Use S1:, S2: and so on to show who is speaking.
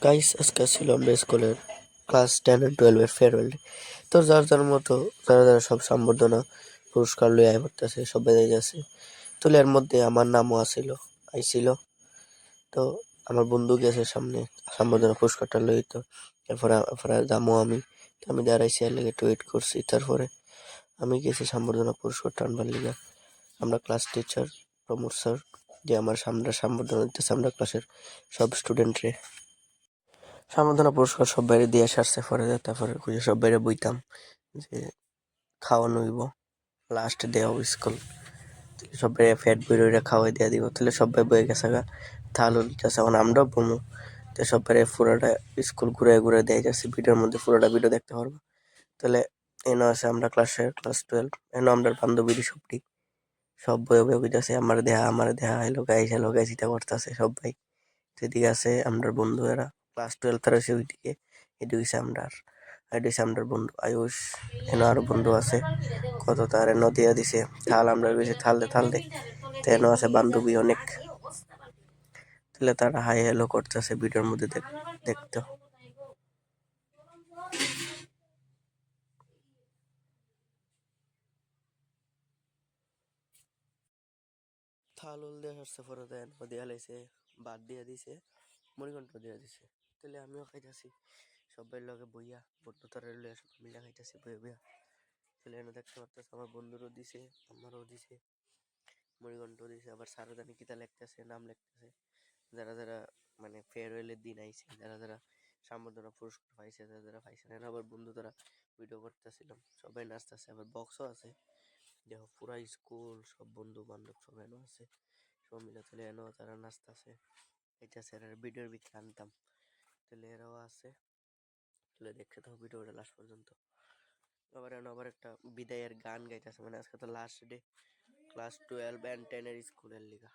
S1: Guys আজকে ছিল আমরা স্কুলের ক্লাস 10 আর 12 এর ফেয়ারওয়েল ডে। তো যার যার মতো যারা যারা সব সম্বর্ধনা পুরস্কার লইয়া আয় পড়তেছে, সব বেজাই যাচ্ছে। তো এর মধ্যে আমার নামও আইছিল। তো আমার বন্ধু গেছে সামনে সম্বর্ধনা পুরস্কারটা লইতো। এরপরে যামো আমি। তো আমি দাঁড়াইছি আর লেগে ওয়েট করছি। তারপরে আমি গেছি সম্বর্ধনা পুরস্কারটা আনবার লিগা। আমরা ক্লাস টিচার প্রমোদ স্যার যে আমার সামনে সম্বর্ধনা দিতেছে আমরা ক্লাসের সব স্টুডেন্টরে। সম্বর্ধনা পুরস্কার সব বাইরে দিয়ে সারছে পরে তারপরে খুঁজে সব বাইরে বইতাম যে খাওয়ানো হইব লাস্ট ডে অফ স্কুল। সব বাইরে ফ্যাট বইরা খাওয়াই দিয়া দিব, তাহলে সবাই বয়ে গেছে গা তাহলে লিখতেছে এখন আমরাও বমু। তো সব বাইরে পুরোটা স্কুল ঘুরে ঘুরে দেয় যাচ্ছে, ভিডিওর মধ্যে পুরোটা ভিডিও দেখতে পারবো। তাহলে এনে আছে আমরা ক্লাস 12, এনে আমরা বান্ধবীর সবটি সব বয়ে বয়ে বুঝতেছে আমার দেহা হ্যালো গাইস এটা করতেছে সবাই। সেদিকে আছে আমরা বন্ধুরা ক্লাস 12 তারা সে ওইদিকে, এদিকে হইছে আমরার বন্ধু আয়ুষ। এনে আরো বন্ধু আছে কত, তার এনে দিয়া দিছে থাল, আমরা বেশি থাল দে। তো এনে আছে বান্ধবী অনেক, তাহলে তারা হাই হ্যালো করতেছে ভিডিওর মধ্যে দেখতো। থাল উল দিয়ে আসছে পরে দেন দিয়া লাইছে, বাদ দিয়া দিছে, মুড়িঘণ্ট দিয়া দিছে। তাহলে আমিও খাইতেছি সবাই লগে বইয়া, বন্ধু তারা লইয়া সব মিলা খাইতেছি বইয়া বইয়া। তাহলে এনে দেখতে পারতেছে আমার বন্ধুরও দিছে, আমারও দিছে, মুড়িঘণ্ট দিছে। আবার স্যারও জানি কিতা লিখতেছে, নাম লিখতেছে যারা যারা মানে ফেয়ারওয়েলের দিন আইছে, যারা যারা সম্বর্ধনা পুরস্কার পাইছে, যারা যারা পাইছে না। আবার বন্ধু তারা ভিডিও করতেছিলাম, সবাই নাচতেছে, আবার বক্সও আছে। দেখো পুরা স্কুল সব বন্ধু বান্ধব সব এনো আছে, সব মিলে তাহলে এনো তারা নাচতেছে। এটা স্যারের ভিডিওর ভিতরে আনতাম, তাহলে এরাও আছে। তাহলে দেখতে থাকো ভিডিওটা লাস্ট পর্যন্ত। আবার একটা বিদায়ের গান গাইতেছে, মানে আজকে তো লাস্ট ডে ক্লাস 12 and 10 এর স্কুলের লিগা।